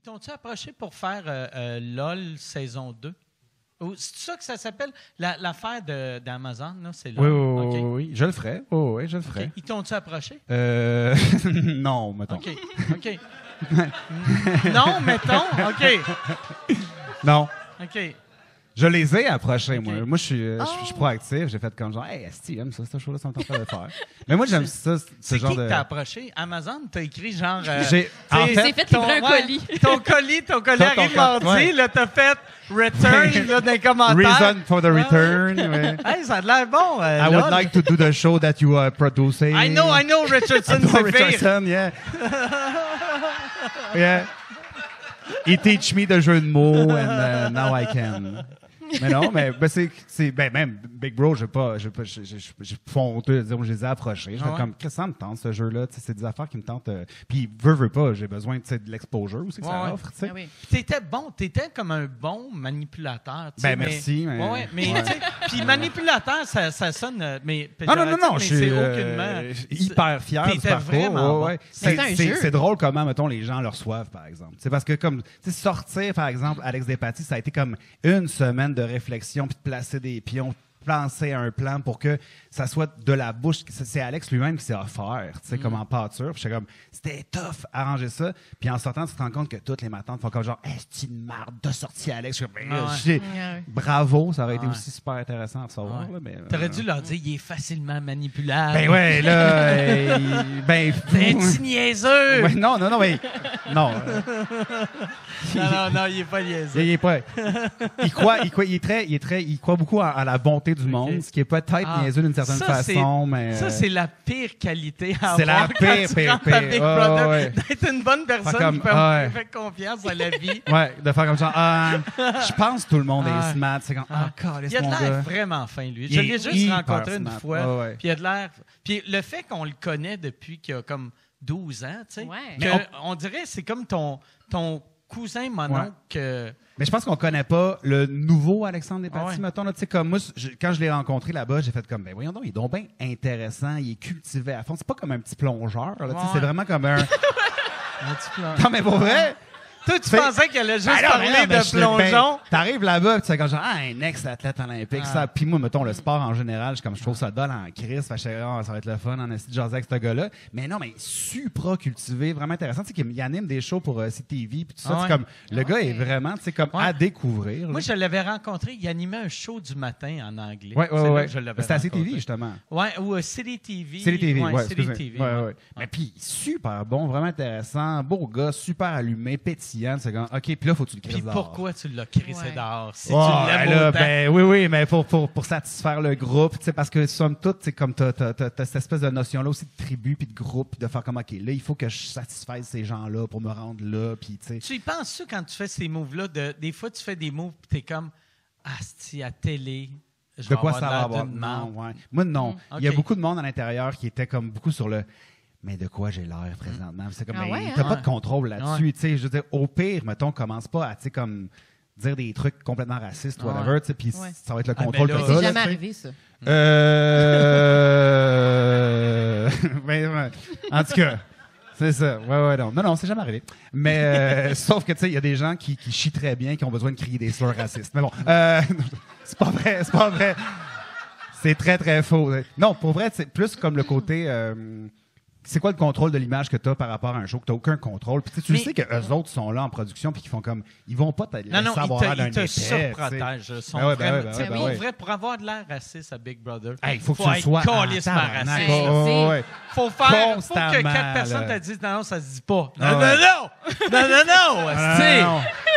t'ont-tu approché pour faire LOL saison 2? Ou c'est ça que ça s'appelle? L'affaire d'Amazon, là, c'est LOL? Oui, je le ferai. Oui, je le ferai. Okay. Ils t'ont-tu approché? Non, mettons. OK. Non, mettons? OK. Non. OK. Je les ai approchés, Okay. moi. Moi, je suis proactif. J'ai fait comme genre, hey, Esti, j'aime ça, cette chose-là, ça me tente pas de le faire. Mais moi, j'aime ça, ce genre de. C'est qui que t'as approché? Amazon? T'as écrit genre. En C'est fait, fait livrer un colis. Ton colis arrive mardi, ouais. là, t'as fait return là, dans les commentaires. reason for the return. Ouais. Hey, ça a l'air bon. I would like to do the show that you are producing. I know, Richardson, I know c'est pire. Richardson, yeah. Yeah. He teach me the jeu de mots and now I can. Mais non, mais c'est même Big Bro, j'ai fonteux, disons, je les ai approchés. Je fais comme, qu'est-ce que ça me tente, ce jeu-là? C'est des affaires qui me tentent. Puis, veux pas, j'ai besoin de l'exposure aussi que ça offre. Ah oui. T'étais comme un bon manipulateur. Merci. Mais tu sais, puis manipulateur, ça sonne. Mais Non, je suis aucunement. hyper fier du T'étais parcours. vraiment bon. C'est drôle comment, mettons, les gens le reçoivent, par exemple. C'est parce que, comme, sortir, par exemple, Alex Despatie, ça a été comme une semaine de réflexion, puis de placer des pions, penser à un plan pour que ça soit de la bouche. C'est Alex lui-même qui s'est offert, tu sais, comme en pâture. Puis j'étais comme, c'était tough, arranger ça. Puis en sortant, tu te rends compte que toutes les matantes font comme genre, c'est une marde de sortie, Alex. Je suis comme, bravo, ça aurait été aussi super intéressant à recevoir. Là, mais, t'aurais dû leur dire, il est facilement manipulable. Ben ouais, là, t'es un petit niaiseux. Ouais, non, mais non. Non, il est pas niaiseux. Il est pas. Il croit beaucoup à la bonté du monde, ce qui est peut-être niaiseux d'une certaine façon, mais. Ça, c'est la pire qualité à avoir. C'est la pire. Big Brother, d'être une bonne personne qui fait confiance à la vie. Ouais, de faire comme ça. Je pense que tout le monde est smart. C'est comme, il a de l'air vraiment fin, lui. Je l'ai juste rencontré une fois. Puis il a de l'air. Puis le fait qu'on le connaît depuis qu'il a comme 12 ans, tu sais. On dirait que c'est comme ton cousin mononcle. Mais je pense qu'on connaît pas le nouveau Alexandre Despatie, mettons. Là, comme moi, quand je l'ai rencontré là-bas, j'ai fait comme, ben voyons donc, il est donc bien intéressant, il est cultivé à fond. C'est pas comme un petit plongeur. Là, c'est vraiment comme un petit plongeur. Non, mais pour vrai... Toi, tu pensais qu'elle allait juste parler de plongeon? T'arrives là-bas, tu sais, comme genre, un ex-athlète olympique, ça. Puis moi, mettons, le sport en général, je trouve ça dole en crise. Fait que ça va être le fun, en esti de jaser avec ce gars-là. Mais non, mais supra cultivé, vraiment intéressant. Tu sais, qu'il anime des shows pour CTV, puis tout ça. C'est comme, le gars est vraiment, tu sais, comme à découvrir. Moi, je l'avais rencontré, il animait un show du matin en anglais. Ouais. C'était à CTV, justement. Ouais, ou City TV. City TV, City TV. Ouais. Mais puis, super bon, vraiment intéressant, beau gars, super allumé, pétillant. C'est comme, OK, puis là, faut que tu le crises dehors. Pourquoi tu l'as crissé dehors? Si tu l'aimes autant. Ben, oui, mais pour satisfaire le groupe, parce que somme toute, c'est comme t'as cette espèce de notion-là aussi de tribu puis de groupe, puis de faire comme, OK, là, il faut que je satisfaise ces gens-là pour me rendre là, puis tu sais. Tu y penses-tu quand tu fais ces moves-là? Des fois, tu fais des moves, puis t'es comme, asti, à télé, je vais de quoi avoir ça va avoir? Non, ouais. Moi, non. Il y a beaucoup de monde à l'intérieur qui était comme beaucoup sur le... Mais de quoi j'ai l'air présentement? C'est comme, t'as pas de contrôle là-dessus. Je veux dire, au pire, mettons, commence pas à, comme, dire des trucs complètement racistes, whatever, puis ça va être le contrôle que ça. C'est jamais arrivé, ça. En tout cas, c'est ça. Ouais, non. Non, c'est jamais arrivé. Mais, sauf que, tu sais, il y a des gens qui chient très bien, qui ont besoin de crier des slurs racistes. Mais bon, c'est pas vrai. C'est très, très faux. Non, pour vrai, c'est plus comme le côté... c'est quoi le contrôle de l'image que tu as par rapport à un show que tu n'as aucun contrôle? Puis tu sais qu'eux autres sont là en production puis qu'ils font comme... Ils vont pas te laisser avoir l'air d'un épais. Ils te surprotègent. Pour avoir de l'air raciste à Big Brother, il faut que tu sois calissement raciste. Il faut que 4 personnes te disent non, ça se dit pas. Non,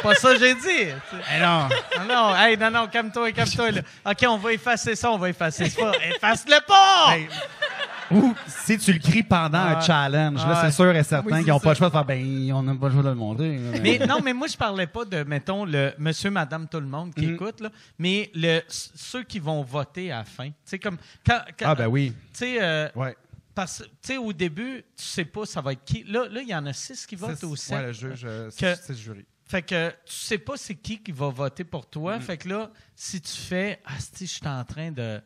pas ça que j'ai dit. Non, calme-toi. Là. OK, on va effacer ça, efface-le pas! Ou si tu le cries pendant un challenge, là, c'est sûr et certain qu'ils n'ont pas le choix de faire, on n'a pas le choix de le montrer. Mais moi, je parlais pas de, mettons, le monsieur, madame, tout le monde qui écoute, là, mais ceux qui vont voter à la fin. Tu sais, comme. Oui. Tu sais, parce que, tu sais, au début, tu sais pas ça va être qui. Là, il y en a 6 qui votent ou 7. Oui, le juge, c'est le jury. Fait que tu sais pas c'est qui va voter pour toi. Fait que là, si tu fais, je suis en train de.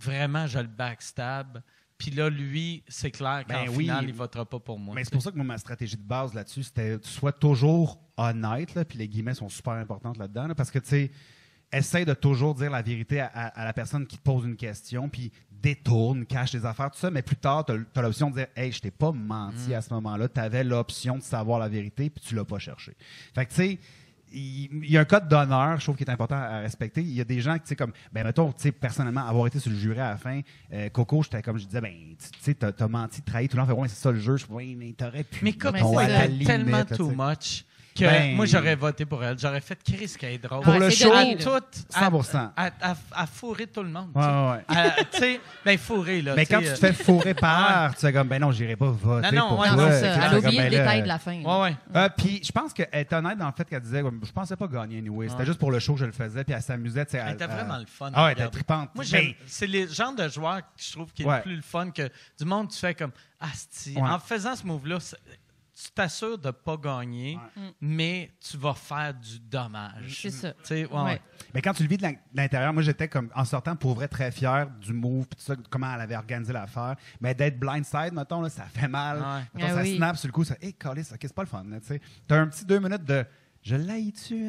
Vraiment, je le backstab. Puis là, lui, c'est clair qu'en finale, il ne votera pas pour moi. Mais c'est pour ça que ma stratégie de base là-dessus, c'était tu sois toujours honnête, là, puis les guillemets sont super importantes là-dedans, là, parce que, tu sais, essaye de toujours dire la vérité à la personne qui te pose une question, puis détourne, cache des affaires, tout ça, mais plus tard, tu as l'option de dire « Hey, je t'ai pas menti à ce moment-là, tu avais l'option de savoir la vérité, puis tu l'as pas cherché. » Fait que, tu sais, il y a un code d'honneur, je trouve, qui est important à respecter. Il y a des gens qui, tu sais, comme, mettons, tu sais, personnellement, avoir été sur le jury à la fin, Coco, j'étais comme, je disais, tu sais, t'as menti, trahi, tout le monde fait, ouais, c'est ça le jeu. Je oui, mais t'aurais pu. Mais Coco, elle a tellement too much que moi, j'aurais voté pour elle. J'aurais fait Chris qui est drôle. Pour le show, 100%. À fourrer tout le monde. Tu sais, fourrer, là. Mais quand tu te fais fourrer par, tu sais, comme, non, j'irai pas voter pour toi. Non, ça. Elle a oublié le détail de la fin. Puis je pense qu'elle est honnête dans le fait qu'elle disait, je pensais pas gagner anyway. C'était juste pour le show que je le faisais, puis elle s'amusait. Elle était vraiment le fun. Ah, elle était trippante. Moi, c'est les genres de joueurs que je trouve qui est le plus le fun que du monde, tu fais comme, asti. En faisant ce move-là, tu t'assures de ne pas gagner, mais tu vas faire du dommage. C'est ça. Mais quand tu le vis de l'intérieur, moi, j'étais comme en sortant pour vrai très fier du move, puis tout ça, comment elle avait organisé l'affaire. Mais d'être blindside, mettons, là, ça fait mal. Mettons, ça snap sur le coup, ça, calisse, c'est pas le fun. Tu as un petit 2 minutes de je l'haïs-tu,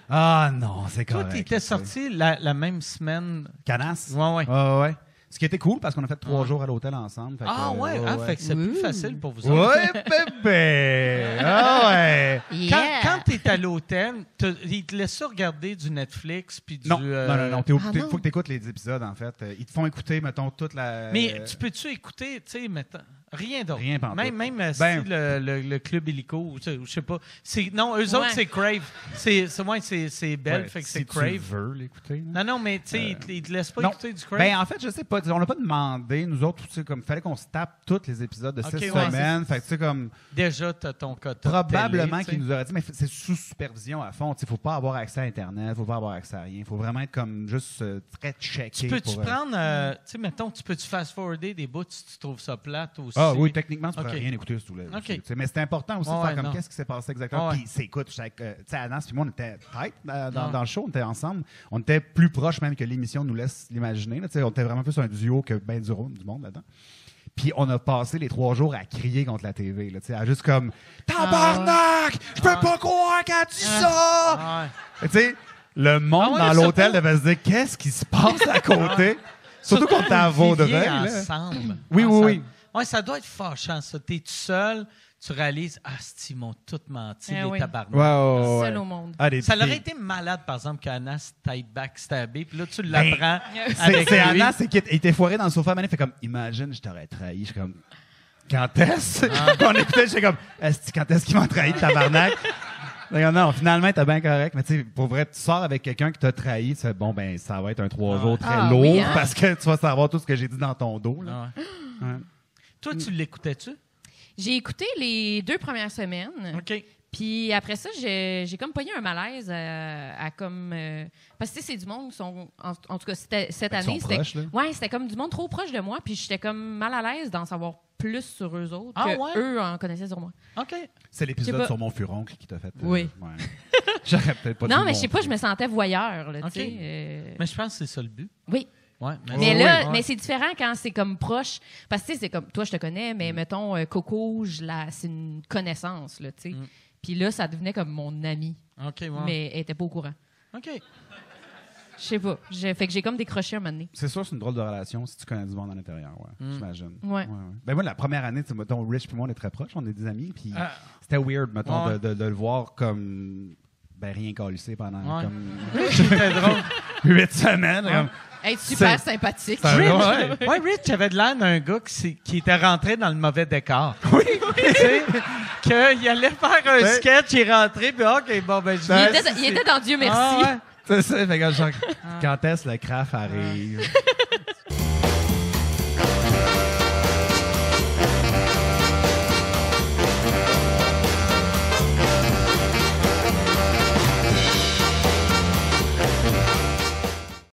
Ah non, c'est correct. Toi, tu étais sorti la même semaine. Canas? Ouais. Ce qui était cool parce qu'on a fait 3 jours à l'hôtel ensemble. Fait que c'est plus facile pour vous autres. Ouais, bébé! Ah ouais! Quand tu es à l'hôtel, ils te laissent regarder du Netflix puis du... Non. Il faut que tu écoutes les épisodes, en fait. Ils te font écouter, mettons, toute la... Mais tu peux-tu écouter, tu sais, mettons... Rien d'autre. Rien pantoute. Même si le Club Illico, je sais pas. Non, eux autres, c'est Crave. C'est Belle, fait que c'est Crave. Tu veux l'écouter. Non, mais tu sais, ils te laissent pas écouter du Crave. En fait, je sais pas. On l'a pas demandé. Nous autres, il fallait qu'on se tape tous les épisodes de 6 semaines. Fait que tu sais, comme... Déjà, tu as ton quota. Probablement qu'ils nous auraient dit, mais c'est sous supervision à fond. Il faut pas avoir accès à Internet, il faut pas avoir accès à rien. Il faut vraiment être comme juste très checké. Peux-tu prendre... tu sais, mettons, tu peux-tu fast-forwarder des bouts si tu trouves ça plate aussi? Ah oui, techniquement, tu ne pourrais rien écouter sur mais c'est important aussi de faire comme qu'est-ce qui s'est passé exactement. Puis écoute, Anas puis moi, on était tight dans le show, on était ensemble. On était plus proches même que l'émission nous laisse l'imaginer. On était vraiment plus un duo que ben du monde là-dedans. Puis on a passé les 3 jours à crier contre la TV. Là, à juste comme « Tabarnak! Je peux pas croire qu'elle a dit ça! » Tu sais, le monde dans l'hôtel devait se dire « Qu'est-ce qui se passe à côté? » Surtout qu'on était à Vaudreuil. Ensemble. Oui. Oui, ça doit être fâchant, ça. T'es tout seul, tu réalises, ils m'ont tout menti, les tabarnak. Seul au monde. Ça aurait été malade, par exemple, qu'Anas t'aille backstabé, puis là, tu l'apprends. C'est Anas qui était foiré dans le sofa, il fait comme, imagine, je t'aurais trahi. Je suis comme, quand est-ce? Quand on écoutait, j'étais comme, quand est-ce qu'il m'a trahi, tabarnak? Non, finalement, t'es bien correct. Mais tu sais, pour vrai, tu sors avec quelqu'un qui t'a trahi, tu fais, bon, ça va être un 3 jours très lourd parce que tu vas savoir tout ce que j'ai dit dans ton dos. Là. Toi, tu l'écoutais-tu? J'ai écouté les 2 premières semaines. OK. Puis après ça, j'ai comme pogné un malaise à comme... parce que c'est du monde qui sont... En tout cas, cette année, c'était comme du monde trop proche de moi. Puis j'étais comme mal à l'aise d'en savoir plus sur eux autres que eux en connaissaient sur moi. OK. C'est l'épisode sur mon furoncle qui t'a fait... Oui. J'aurais peut-être pas Non, mais je sais pas, je me sentais voyeur. Là, mais je pense que c'est ça le but. Oui. Ouais, mais c'est différent quand c'est comme proche. Parce que c'est comme, toi, je te connais, mais mettons, Coco, c'est une connaissance, là, tu sais. Puis là, ça devenait comme mon ami. Mais elle était pas au courant. OK. Je sais pas. Fait que j'ai comme décroché un moment donné. C'est sûr, c'est une drôle de relation si tu connais du monde à l'intérieur, j'imagine. Ouais. Ben moi, la première année, mettons, Rich et moi, on est très proches, on est des amis, puis c'était weird, mettons, de le voir comme... rien calissé pendant comme... C'était drôle. 8 semaines. Comme, être super sympathique. Rich avait de l'air d'un gars qui était rentré dans le mauvais décor. Oui. Tu sais, qu'il allait faire un sketch, il est rentré, puis OK, bon, il était dans Dieu merci. C'est ça, fait que genre, quand est-ce le craft arrive?